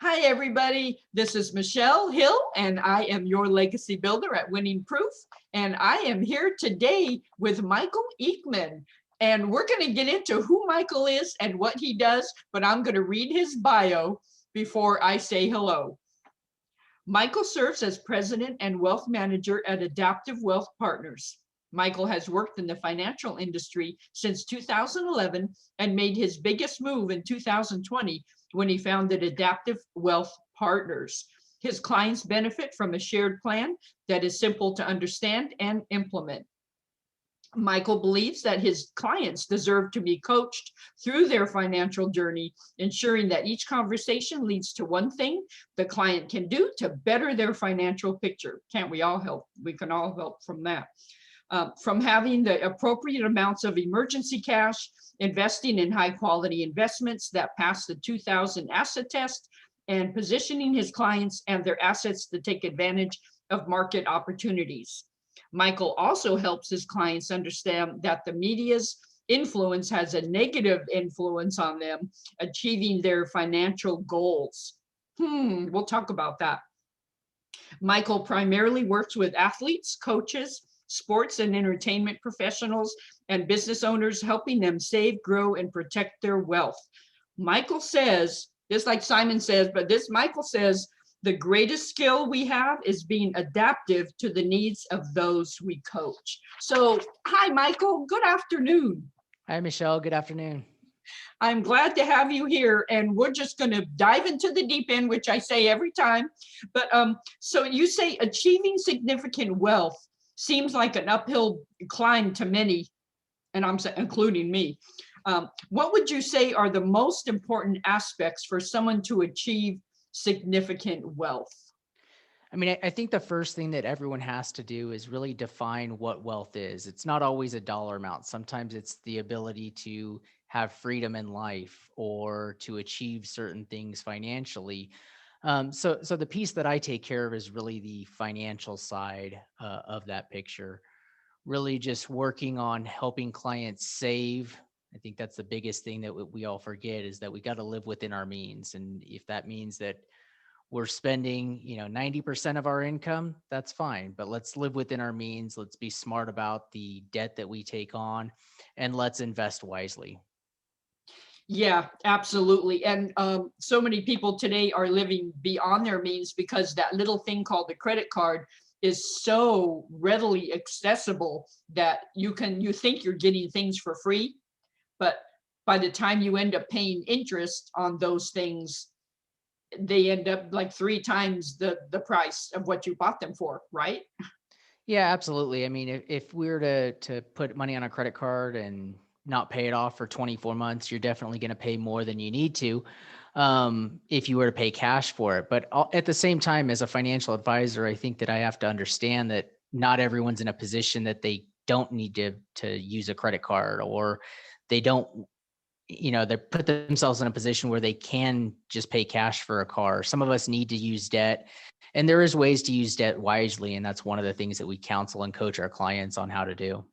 Hi, everybody. This is Michelle Hill, and I am your legacy builder at Winning Proof. And I am here today with Michael Eakman. And we're going to get into who Michael is and what he does, but I'm going to read his bio before I say hello. Michael serves as president and wealth manager at Adaptive Wealth Partners. Michael has worked in the financial industry since 2011 and made his biggest move in 2020 when he founded Adaptive Wealth Partners. His clients benefit from a shared plan that is simple to understand and implement. Michael believes that his clients deserve to be coached through their financial journey, ensuring that each conversation leads to one thing the client can do to better their financial picture. Can't we all help? We can all help from that. From having the appropriate amounts of emergency cash, investing in high quality investments that pass the 2000 asset test, and positioning his clients and their assets to take advantage of market opportunities. Michael also helps his clients understand that the media's influence has a negative influence on them achieving their financial goals. We'll talk about that. Michael primarily works with athletes, coaches, sports and entertainment professionals, and business owners, helping them save, grow, and protect their wealth. Michael says, just like Simon says, but this Michael says, the greatest skill we have is being adaptive to the needs of those we coach. So, hi, Michael. Good afternoon. Hi, Michelle. Good afternoon. I'm glad to have you here, and we're just going to dive into the deep end, which I say every time. But so you say achieving significant wealth seems like an uphill climb to many, and I'm including me. What would you say are the most important aspects for someone to achieve significant wealth? I mean, I think the first thing that everyone has to do is really define what wealth is. It's not always a dollar amount. Sometimes it's the ability to have freedom in life or to achieve certain things financially. So the piece that I take care of is really the financial side of that picture. Really just working on helping clients save. I think that's the biggest thing that we all forget is that we got to live within our means. And if that means that we're spending, 90% of our income, that's fine. But let's live within our means. Let's be smart about the debt that we take on, and let's invest wisely. Yeah, absolutely. And so many people today are living beyond their means because that little thing called the credit card is so readily accessible that you think you're getting things for free, but by the time you end up paying interest on those things, they end up like 3 times the price of what you bought them for, right? Yeah, absolutely. I mean, if we were to put money on a credit card and not pay it off for 24 months, you're definitely going to pay more than you need to if you were to pay cash for it. But at the same time, as a financial advisor, I think that I have to understand that not everyone's in a position that they don't need to use a credit card, or they don't, they put themselves in a position where they can just pay cash for a car. Some of us need to use debt, and there is ways to use debt wisely. And that's one of the things that we counsel and coach our clients on how to do.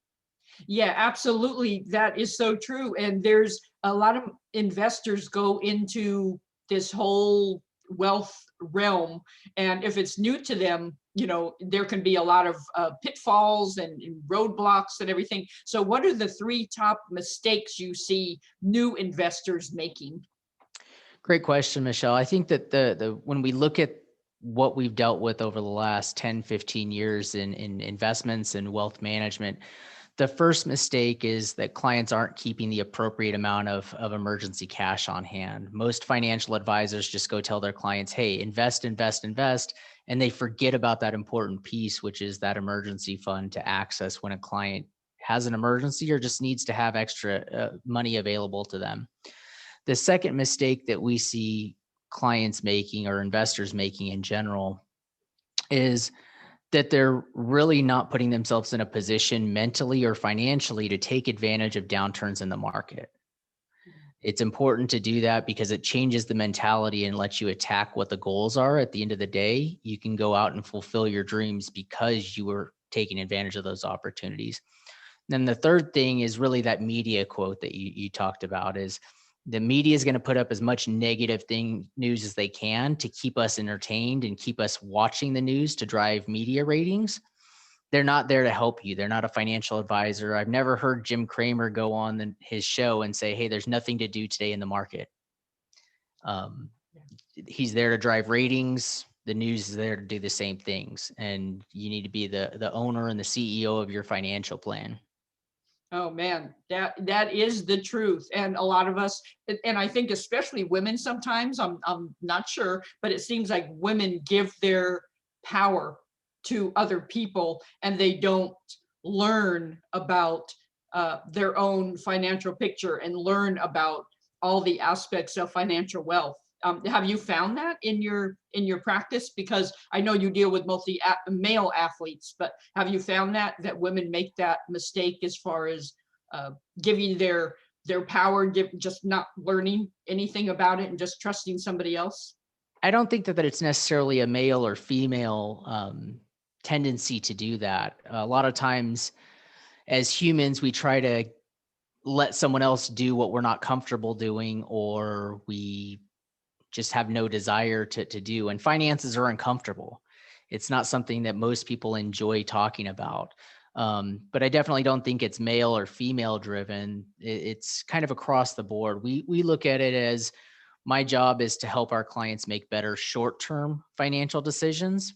Yeah, absolutely. That is so true. And there's a lot of investors go into this whole wealth realm. And if it's new to them, there can be a lot of pitfalls and roadblocks and everything. So what are the 3 top mistakes you see new investors making? Great question, Michelle. I think that the when we look at what we've dealt with over the last 10, 15 years in investments and wealth management, the first mistake is that clients aren't keeping the appropriate amount of emergency cash on hand. Most financial advisors just go tell their clients, hey, invest, invest, invest. And they forget about that important piece, which is that emergency fund to access when a client has an emergency or just needs to have extra money available to them. The second mistake that we see clients making, or investors making in general, is that they're really not putting themselves in a position mentally or financially to take advantage of downturns in the market. It's important to do that because it changes the mentality and lets you attack what the goals are. At the end of the day, you can go out and fulfill your dreams because you were taking advantage of those opportunities. Then the third thing is really that media quote that you talked about is, The media is going to put up as much negative news as they can to keep us entertained and keep us watching the news to drive media ratings. They're not there to help you. They're not a financial advisor. I've never heard Jim Cramer go on his show and say, hey, there's nothing to do today in the market. He's there to drive ratings. The news is there to do the same things. And you need to be the owner and the CEO of your financial plan. Oh man, that is the truth. And a lot of us, and I think especially women sometimes, I'm not sure, but it seems like women give their power to other people and they don't learn about their own financial picture and learn about all the aspects of financial wealth. Have you found that in your practice? Because I know you deal with mostly male athletes, but have you found that women make that mistake as far as giving their power, just not learning anything about it and just trusting somebody else? I don't think that it's necessarily a male or female tendency to do that. A lot of times, as humans, we try to let someone else do what we're not comfortable doing, or we just have no desire to do. And finances are uncomfortable. It's not something that most people enjoy talking about. But I definitely don't think it's male or female driven. It's kind of across the board. We look at it as, my job is to help our clients make better short-term financial decisions.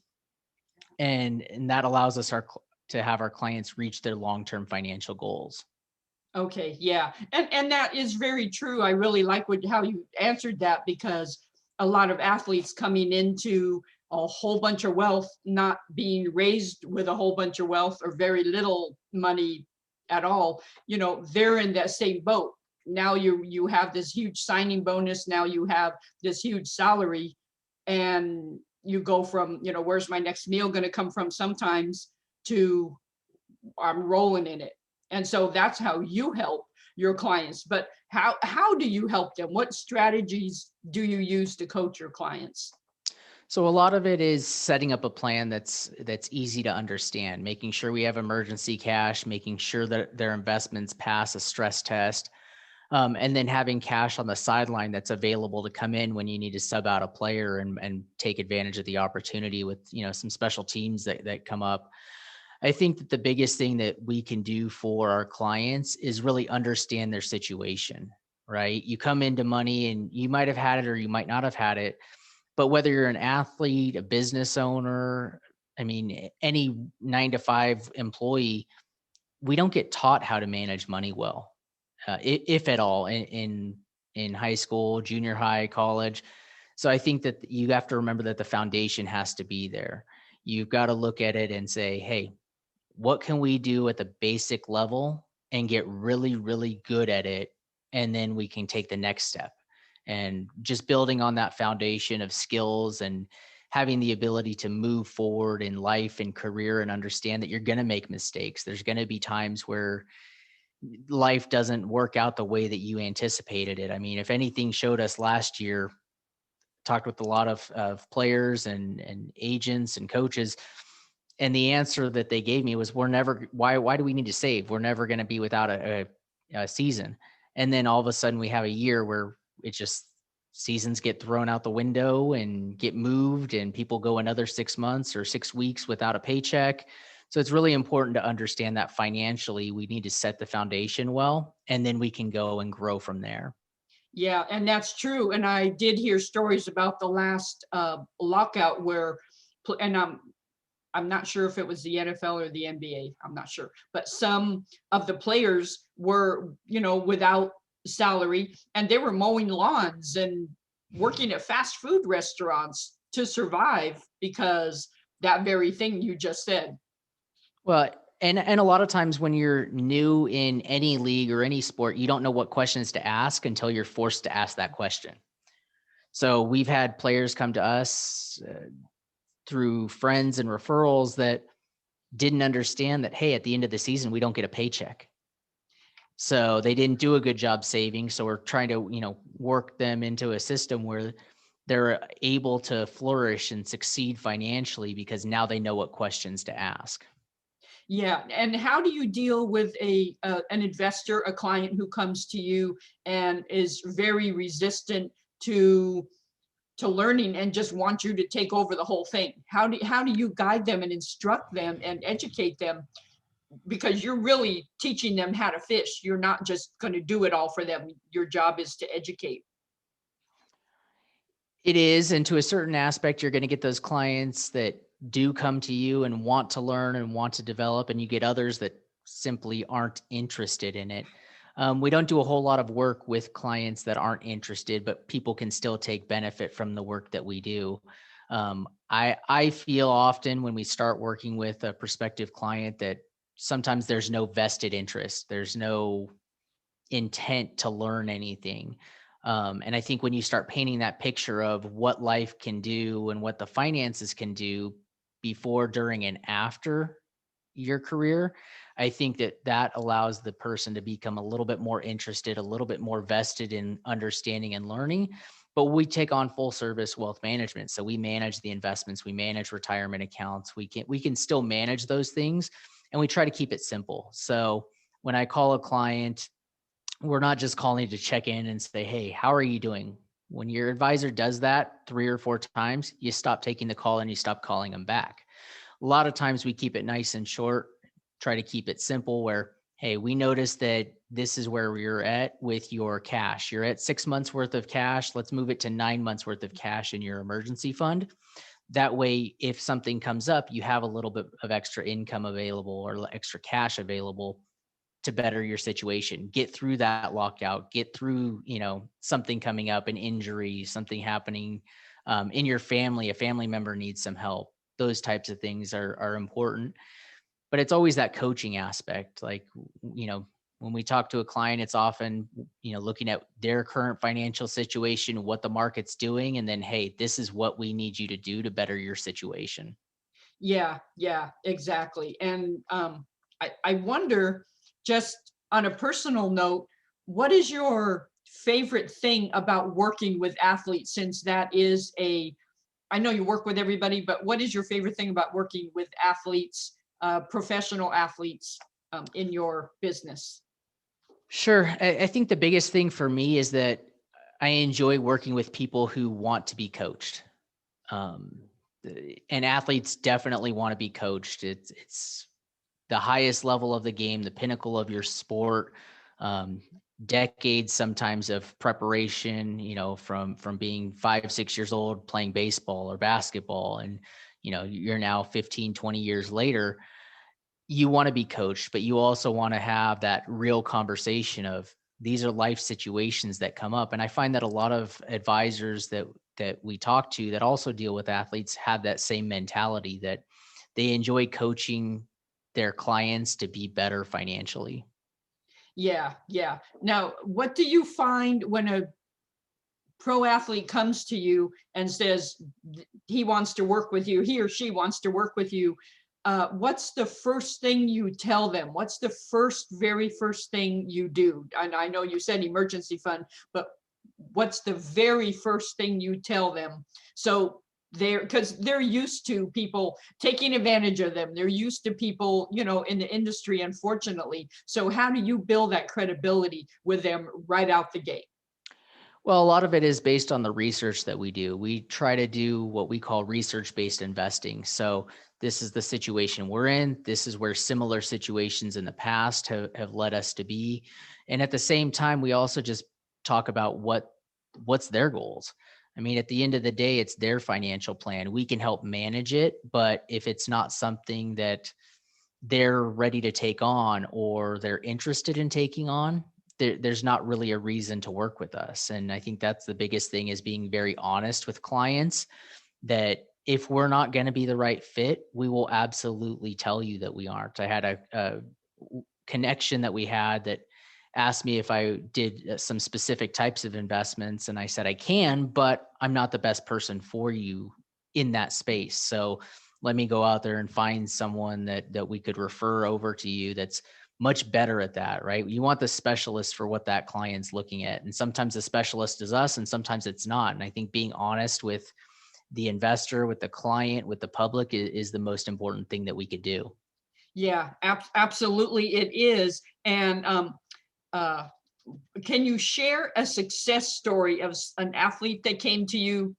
And that allows us to have our clients reach their long-term financial goals. Okay, yeah, and that is very true. I really like how you answered that, because a lot of athletes coming into a whole bunch of wealth, not being raised with a whole bunch of wealth or very little money at all, they're in that same boat. Now you have this huge signing bonus. Now you have this huge salary, and you go from, where's my next meal going to come from sometimes, to I'm rolling in it. And so that's how you help your clients. But how do you help them? What strategies do you use to coach your clients? So a lot of it is setting up a plan that's easy to understand, making sure we have emergency cash, making sure that their investments pass a stress test, and then having cash on the sideline that's available to come in when you need to sub out a player and take advantage of the opportunity with, some special teams that come up. I think that the biggest thing that we can do for our clients is really understand their situation, right? You come into money and you might have had it or you might not have had it, but whether you're an athlete, a business owner, I mean, any 9-to-5 employee, we don't get taught how to manage money well, if at all, in high school, junior high, college. So I think that you have to remember that the foundation has to be there. You've got to look at it and say, hey, what can we do at the basic level and get really, really good at it? And then we can take the next step. And just building on that foundation of skills and having the ability to move forward in life and career and understand that you're going to make mistakes. There's going to be times where life doesn't work out the way that you anticipated it. I mean, if anything showed us last year, talked with a lot of players and agents and coaches, and the answer that they gave me was, why do we need to save? We're never going to be without a season. And then all of a sudden we have a year where seasons get thrown out the window and get moved, and people go another 6 months or 6 weeks without a paycheck. So it's really important to understand that financially we need to set the foundation well, and then we can go and grow from there. Yeah, and that's true. And I did hear stories about the last lockout where, and I'm not sure if it was the NFL or the NBA. I'm not sure, but some of the players were, without salary, and they were mowing lawns and working at fast food restaurants to survive because that very thing you just said. Well, and a lot of times when you're new in any league or any sport, you don't know what questions to ask until you're forced to ask that question. So we've had players come to us through friends and referrals that didn't understand that, hey, at the end of the season, we don't get a paycheck. So they didn't do a good job saving. So we're trying to, work them into a system where they're able to flourish and succeed financially because now they know what questions to ask. Yeah, and how do you deal with an investor, a client who comes to you and is very resistant to learning and just want you to take over the whole thing? How do you guide them and instruct them and educate them? Because you're really teaching them how to fish. You're not just going to do it all for them. Your job is to educate. It is, and to a certain aspect, you're going to get those clients that do come to you and want to learn and want to develop, and you get others that simply aren't interested in it. We don't do a whole lot of work with clients that aren't interested, but people can still take benefit from the work that we do. I feel often when we start working with a prospective client that sometimes there's no vested interest. There's no intent to learn anything. And I think when you start painting that picture of what life can do and what the finances can do before, during, and after your career, I think that that allows the person to become a little bit more interested, a little bit more vested in understanding and learning. But we take on full service wealth management. So we manage the investments, we manage retirement accounts, we can still manage those things, and we try to keep it simple. So when I call a client, we're not just calling to check in and say, hey, how are you doing? When your advisor does that 3 or 4 times, you stop taking the call and you stop calling them back. A lot of times we keep it nice and short, try to keep it simple where, hey, we noticed that this is where you're at with your cash. You're at 6 months worth of cash. Let's move it to 9 months worth of cash in your emergency fund. That way, if something comes up, you have a little bit of extra income available or extra cash available to better your situation, get through that lockout, get through, something coming up, an injury, something happening in your family, a family member needs some help. Those types of things are important, but it's always that coaching aspect. Like, when we talk to a client, it's often, looking at their current financial situation, what the market's doing, and then, hey, this is what we need you to do to better your situation. Yeah, yeah, exactly. And I wonder, just on a personal note, what is your favorite thing about working with athletes? Since that is I know you work with everybody, but what is your favorite thing about working with athletes, professional athletes, in your business? Sure. I think the biggest thing for me is that I enjoy working with people who want to be coached. Um, and athletes definitely want to be coached. It's the highest level of the game, the pinnacle of your sport. Um, Decades sometimes of preparation, from being 5, 6 years old playing baseball or basketball, and you're now 15, 20 years later. You want to be coached, but you also want to have that real conversation of, these are life situations that come up. And I find that a lot of advisors that we talk to that also deal with athletes have that same mentality, that they enjoy coaching their clients to be better financially. Yeah, yeah. Now, what do you find when a pro athlete comes to you and says he wants to work with you, he or she wants to work with you? What's the first thing you tell them? What's the very first thing you do? And I know you said emergency fund, but what's the very first thing you tell them? So because they're used to people taking advantage of them. They're used to people, in the industry, unfortunately. So how do you build that credibility with them right out the gate? Well, a lot of it is based on the research that we do. We try to do what we call research-based investing. So this is the situation we're in. This is where similar situations in the past have led us to be. And at the same time, we also just talk about what's their goals. I mean, at the end of the day, it's their financial plan. We can help manage it, but if it's not something that they're ready to take on or they're interested in taking on, there's not really a reason to work with us. And I think that's the biggest thing, is being very honest with clients, that if we're not going to be the right fit, we will absolutely tell you that we aren't. I had a connection that we had that asked me if I did some specific types of investments. And I said, I can, but I'm not the best person for you in that space. So let me go out there and find someone that we could refer over to you that's much better at that, right? You want the specialist for what that client's looking at. And sometimes the specialist is us and sometimes it's not. And I think being honest with the investor, with the client, with the public is the most important thing that we could do. Yeah, absolutely it is. And uh, can you share a success story of an athlete that came to you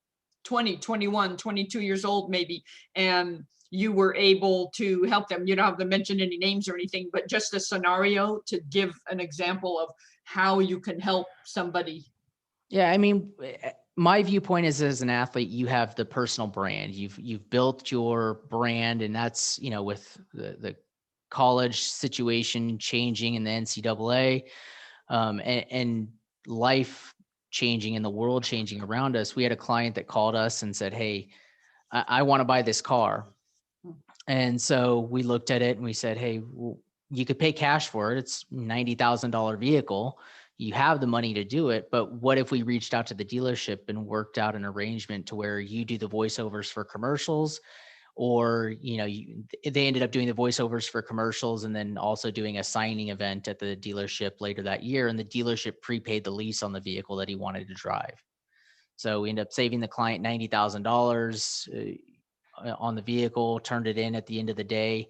20, 21, 22 years old maybe, and you were able to help them? You don't have to mention any names or anything, but just a scenario to give an example of how you can help somebody. Yeah, I mean, my viewpoint is as an athlete, you have the personal brand. You've built your brand, and that's, you know, with the college situation changing in the NCAA, and life changing and the world changing around us. We had a client that called us and said, "Hey, I want to buy this car." And so we looked at it and we said, "Hey, you could pay cash for it. It's $90,000 vehicle. You have the money to do it. But what if we reached out to the dealership and worked out an arrangement to where you do the voiceovers for commercials, or, you know, they ended up doing the voiceovers for commercials and then also doing a signing event at the dealership later that year. And the dealership prepaid the lease on the vehicle that he wanted to drive. So we ended up saving the client $90,000 on the vehicle, turned it in at the end of the day.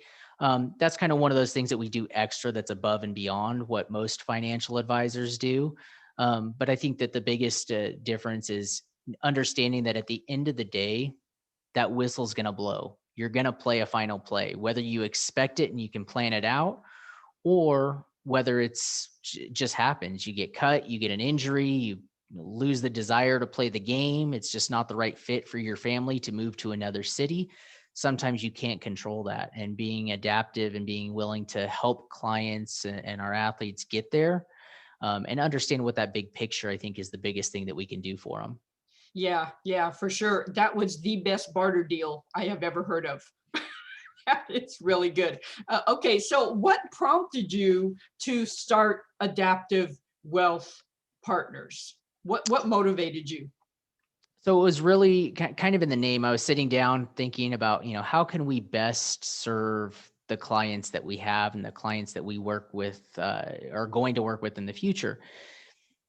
That's kind of one of those things that we do extra that's above and beyond what most financial advisors do. But I think that the biggest difference is understanding that at the end of the day, that whistle's going to blow. You're going to play a final play, whether you expect it and you can plan it out, or whether it's just happens. You get cut, you get an injury, you lose the desire to play the game. It's just not the right fit for your family to move to another city. Sometimes you can't control that, and being adaptive and being willing to help clients and our athletes get there, and understand what that big picture, I think, is the biggest thing that we can do for them. Yeah, yeah, for sure. That was the best barter deal I have ever heard of. It's really good. Okay, so what prompted you to start Adaptive Wealth Partners? What motivated you? So it was really kind of in the name. I was sitting down thinking about, you know, how can we best serve the clients that we have and the clients that we work with, are going to work with in the future.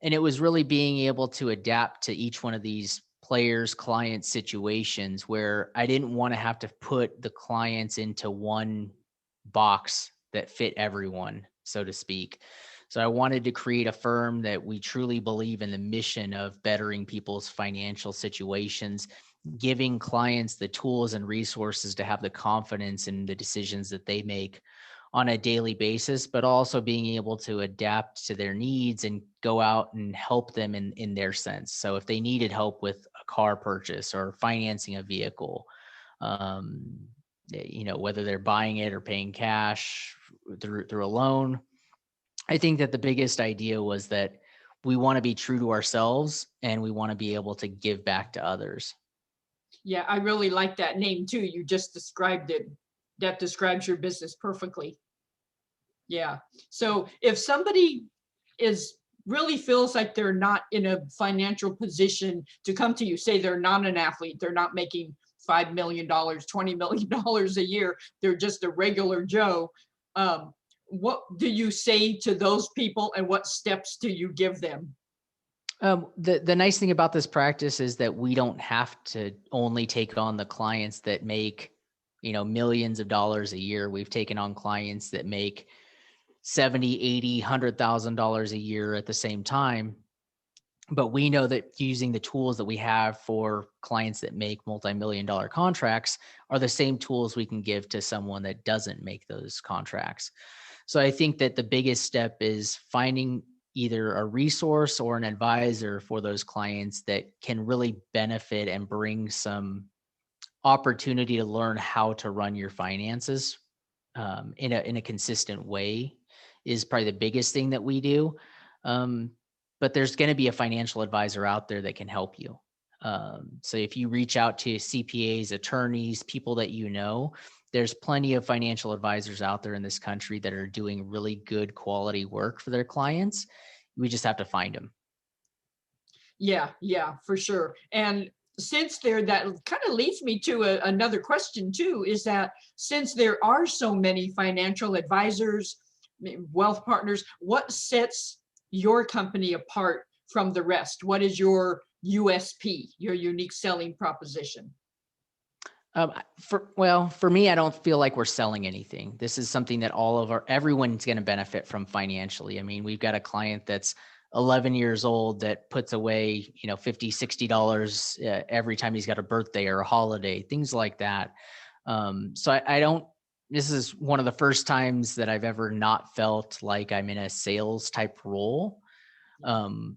And it was really being able to adapt to each one of these players, client situations where I didn't want to have to put the clients into one box that fit everyone, so to speak. So I wanted to create a firm that we truly believe in the mission of bettering people's financial situations, giving clients the tools and resources to have the confidence in the decisions that they make on a daily basis, but also being able to adapt to their needs and go out and help them in their sense. So if they needed help with a car purchase or financing a vehicle, um, you know, whether they're buying it or paying cash through a loan, I think that the biggest idea was that we want to be true to ourselves and we want to be able to give back to others. Yeah, I really like that name too. You just described it. That describes your business perfectly. Yeah. So if somebody is really feels like they're not in a financial position to come to you, say they're not an athlete, they're not making $5 million, $20 million a year, they're just a regular Joe. What do you say to those people, and what steps do you give them? The nice thing about this practice is that we don't have to only take on the clients that make, you know, millions of dollars a year. We've taken on clients that make 70, 80, $100,000 a year at the same time. But we know that using the tools that we have for clients that make multi-million dollar contracts are the same tools we can give to someone that doesn't make those contracts. So I think that the biggest step is finding either a resource or an advisor for those clients that can really benefit and bring some opportunity to learn how to run your finances, in a consistent way, is probably the biggest thing that we do. Um, but there's going to be a financial advisor out there that can help you. So if you reach out to CPAs, attorneys, people that you know, there's plenty of financial advisors out there in this country that are doing really good quality work for their clients. We just have to find them. Yeah, yeah, for sure. And since there, that kind of leads me to another question too, is that since there are so many financial advisors, wealth partners, what sets your company apart from the rest? What is your USP, your unique selling proposition? For me, I don't feel like we're selling anything. This is something that everyone's going to benefit from financially. I mean, we've got a client that's 11 years old that puts away, $50, $60 every time he's got a birthday or a holiday, things like that. So I don't, this is one of the first times that I've ever not felt like I'm in a sales type role. Um,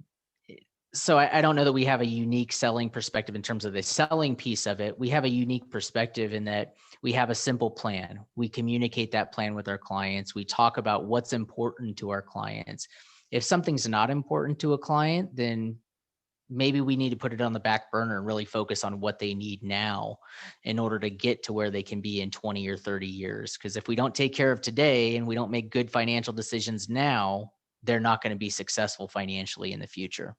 so I don't know that we have a unique selling perspective in terms of the selling piece of it. We have a unique perspective in that we have a simple plan. We communicate that plan with our clients. We talk about what's important to our clients. If something's not important to a client, then maybe we need to put it on the back burner and really focus on what they need now in order to get to where they can be in 20 or 30 years. Because if we don't take care of today and we don't make good financial decisions now, they're not going to be successful financially in the future.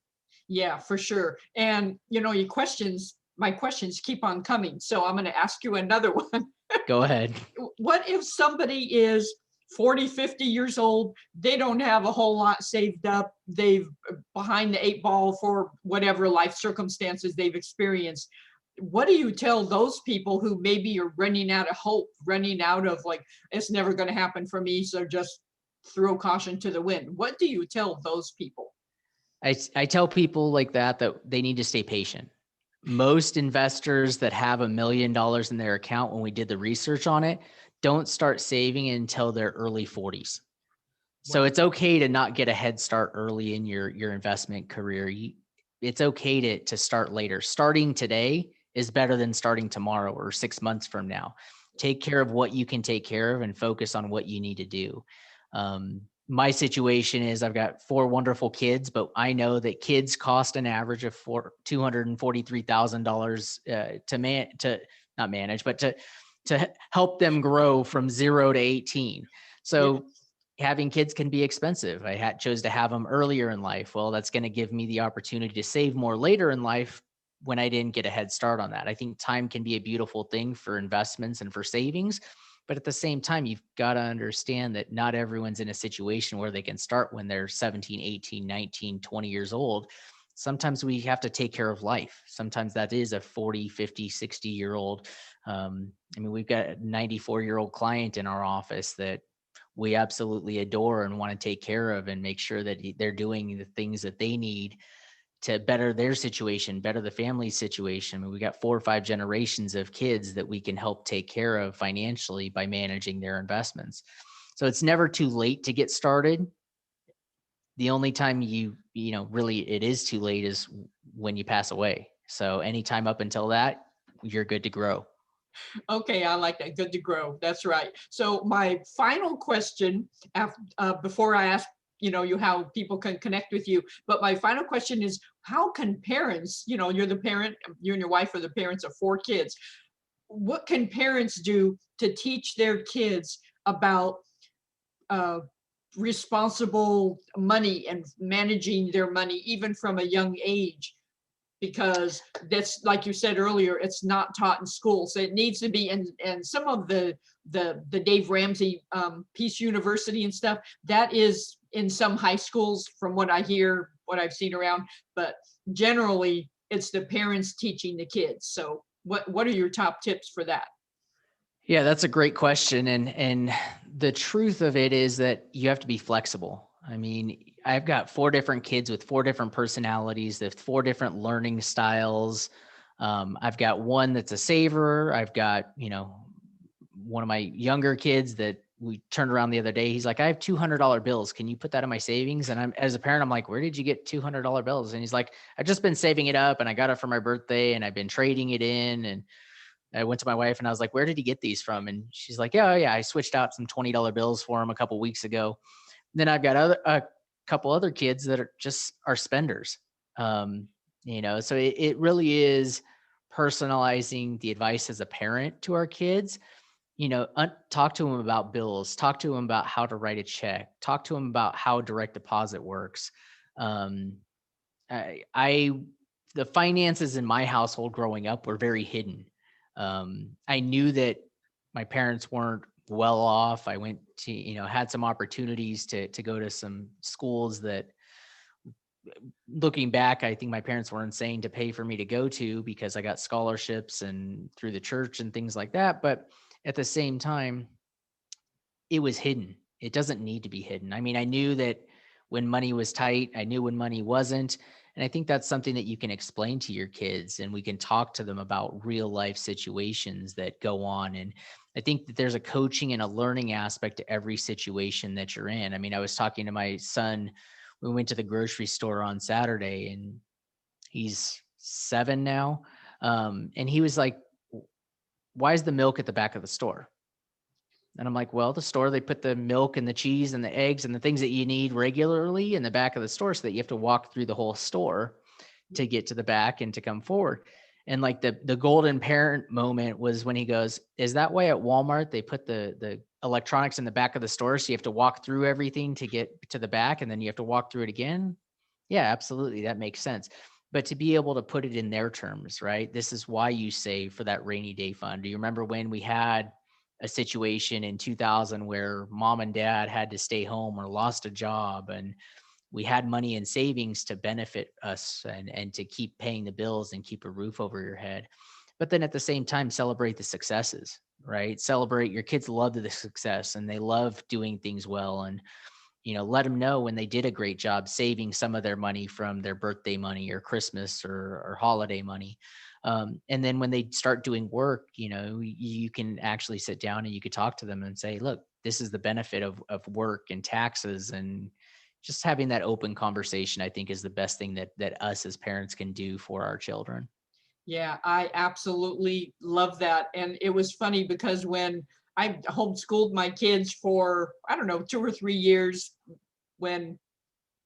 Yeah, for sure. And my questions keep on coming. So I'm going to ask you another one. Go ahead. What if somebody is 40, 50 years old, they don't have a whole lot saved up, they've behind the eight ball for whatever life circumstances they've experienced? What do you tell those people who maybe are running out of hope, running out of like, it's never going to happen for me, so just throw caution to the wind? What do you tell those people? I tell people like that they need to stay patient. Most investors that have $1 million in their account, when we did the research on it, don't start saving until their early 40s. So Wow. it's okay to not get a head start early in your investment career. It's okay to start later. Starting today is better than starting tomorrow or 6 months from now. Take care of what you can take care of and focus on what you need to do. My situation is I've got 4 wonderful kids, but I know that kids cost an average of $243,000 to not manage, but to help them grow from 0 to 18. So having kids can be expensive. I chose to have them earlier in life. Well, that's going to give me the opportunity to save more later in life when I didn't get a head start on that. I think time can be a beautiful thing for investments and for savings. But at the same time, you've got to understand that not everyone's in a situation where they can start when they're 17, 18, 19, 20 years old. Sometimes we have to take care of life. Sometimes that is a 40, 50, 60-year-old. I mean, we've got a 94-year-old client in our office that we absolutely adore and want to take care of and make sure that they're doing the things that they need to better their situation, better the family situation. I mean, we got 4 or 5 generations of kids that we can help take care of financially by managing their investments. So it's never too late to get started. The only time really it is too late is when you pass away. So anytime up until that, you're good to grow. Okay, I like that. Good to grow. That's right. So my final question, before I ask you how people can connect with you, but my final question is, how can parents, you're the parent, you and your wife are the parents of 4 kids. What can parents do to teach their kids about uh, responsible money and managing their money even from a young age? Because that's, like you said earlier, it's not taught in school, so it needs to be. And some of the Dave Ramsey Peace University and stuff, that is in some high schools from what I hear, what I've seen around, but generally it's the parents teaching the kids. So what are your top tips for that? Yeah, that's a great question. And the truth of it is that you have to be flexible. I mean, I've got 4 different kids with 4 different personalities, with 4 different learning styles. I've got one that's a saver. I've got, one of my younger kids that we turned around the other day. He's like, I have $200 bills. Can you put that in my savings? And as a parent, I'm like, where did you get $200 bills? And he's like, I've just been saving it up and I got it for my birthday and I've been trading it in. And I went to my wife and I was like, where did he get these from? And she's like, yeah, I switched out some $20 bills for him a couple weeks ago. Then I've got a couple other kids that are spenders. So it really is personalizing the advice as a parent to our kids. Talk to them about bills, talk to them about how to write a check, talk to them about how direct deposit works. Um, I the finances in my household growing up were very hidden. I knew that my parents weren't well off. I went to, had some opportunities to go to some schools that looking back, I think my parents were insane to pay for me to go to because I got scholarships and through the church and things like that. But at the same time, it was hidden. It doesn't need to be hidden. I mean, I knew that when money was tight, I knew when money wasn't. And I think that's something that you can explain to your kids, and we can talk to them about real life situations that go on. And I think that there's a coaching and a learning aspect to every situation that you're in. I mean, I was talking to my son. We went to the grocery store on Saturday, and he's 7 now. And he was like, why is the milk at the back of the store? And I'm like, well, the store, they put the milk and the cheese and the eggs and the things that you need regularly in the back of the store so that you have to walk through the whole store to get to the back and to come forward. And like the golden parent moment was when he goes, is that why at Walmart they put the electronics in the back of the store so you have to walk through everything to get to the back and then you have to walk through it again? Yeah, absolutely. That makes sense. But to be able to put it in their terms, right? This is why you save for that rainy day fund. Do you remember when we had a situation in 2000 where mom and dad had to stay home or lost a job, and we had money in savings to benefit us and to keep paying the bills and keep a roof over your head? But then at the same time, celebrate the successes, right? Celebrate your kids love the success and they love doing things well. And let them know when they did a great job saving some of their money from their birthday money or Christmas or holiday money. And then when they start doing work, you can actually sit down and you could talk to them and say, look, this is the benefit of work and taxes. And just having that open conversation, I think, is the best thing that us as parents can do for our children. Yeah, I absolutely love that. And it was funny because when I homeschooled my kids for, I don't know, 2 or 3 years, when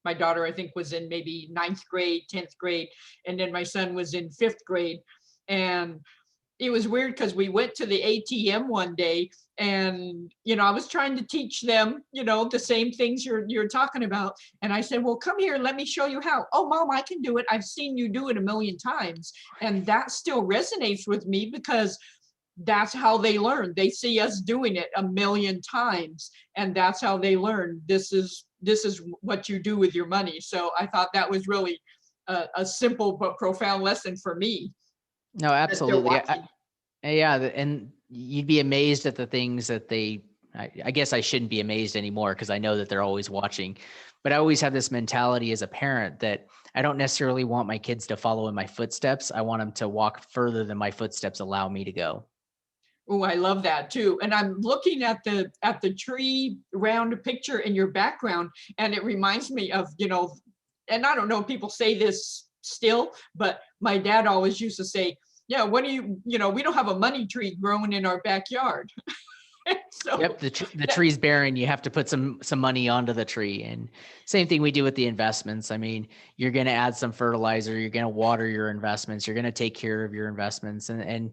my daughter, I think, was in maybe ninth grade, 10th grade, and then my son was in fifth grade. And it was weird because we went to the ATM one day, and I was trying to teach them the same things you're talking about. And I said, well, come here, let me show you how. Oh, mom, I can do it. I've seen you do it a million times. And that still resonates with me because that's how they learn. They see us doing it a million times, and that's how they learn. This is what you do with your money. So I thought that was really a simple but profound lesson for me No, that they're absolutely. watching. Yeah, and you'd be amazed at the things that I guess I shouldn't be amazed anymore because I know that they're always watching. But I always have this mentality as a parent that I don't necessarily want my kids to follow in my footsteps. I want them to walk further than my footsteps allow me to go. Oh, I love that too. And I'm looking at the tree round picture in your background, and it reminds me of, and I don't know if people say this still, but my dad always used to say, yeah, what do we don't have a money tree growing in our backyard. So Yep, the that, tree's barren. You have to put some money onto the tree, and same thing we do with the investments. I mean, you're going to add some fertilizer, you're going to water your investments, you're going to take care of your investments, and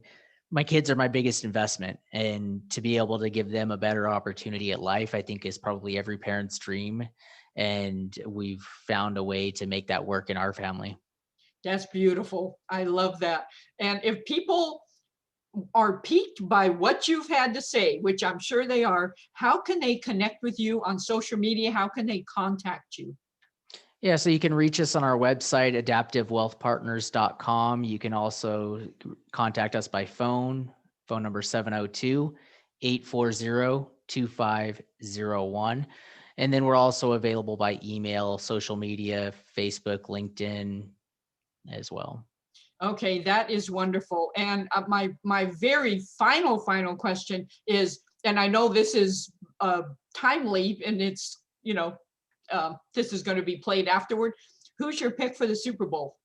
my kids are my biggest investment. And to be able to give them a better opportunity at life, I think, is probably every parent's dream. And we've found a way to make that work in our family. that's beautiful. I love that. And if people are piqued by what you've had to say, which I'm sure they are, how can they connect with you on social media? How can they contact you? Yeah, so you can reach us on our website, adaptivewealthpartners.com. You can also contact us by phone number 702-840-2501. And then we're also available by email, social media, Facebook, LinkedIn as well. Okay, that is wonderful. And my very final question is, and I know this is timely, and it's this is going to be played afterward. Who's your pick for the Super Bowl?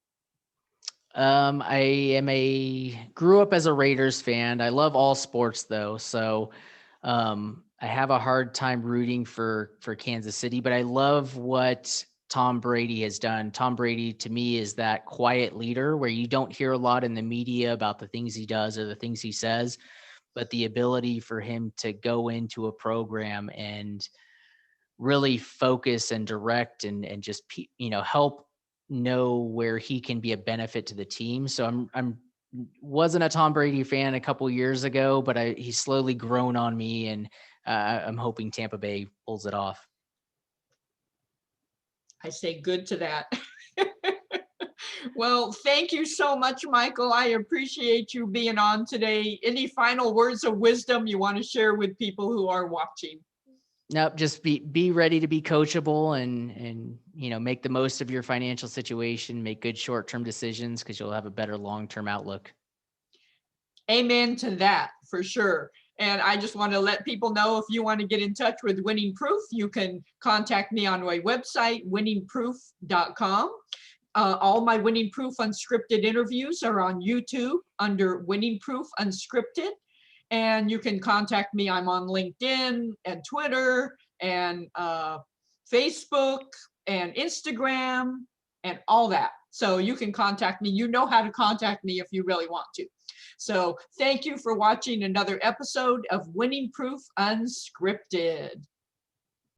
I grew up as a Raiders fan. I love all sports though. So I have a hard time rooting for Kansas City, but I love what Tom Brady has done. Tom Brady to me is that quiet leader where you don't hear a lot in the media about the things he does or the things he says, but the ability for him to go into a program and really focus and direct and just help know where he can be a benefit to the team. So I'm wasn't a Tom Brady fan a couple years ago, but he's slowly grown on me, and I'm hoping Tampa Bay pulls it off. I say good to that. Well, thank you so much, Michael. I appreciate you being on today. Any final words of wisdom you want to share with people who are watching? Nope, just be ready to be coachable and make the most of your financial situation, make good short-term decisions because you'll have a better long-term outlook. Amen to that, for sure. And I just want to let people know, if you want to get in touch with Winning Proof, you can contact me on my website, winningproof.com. All my Winning Proof Unscripted interviews are on YouTube under Winning Proof Unscripted. And you can contact me. I'm on LinkedIn and Twitter and Facebook and Instagram and all that. So you can contact me. You know how to contact me if you really want to. So thank you for watching another episode of Winning Proof Unscripted.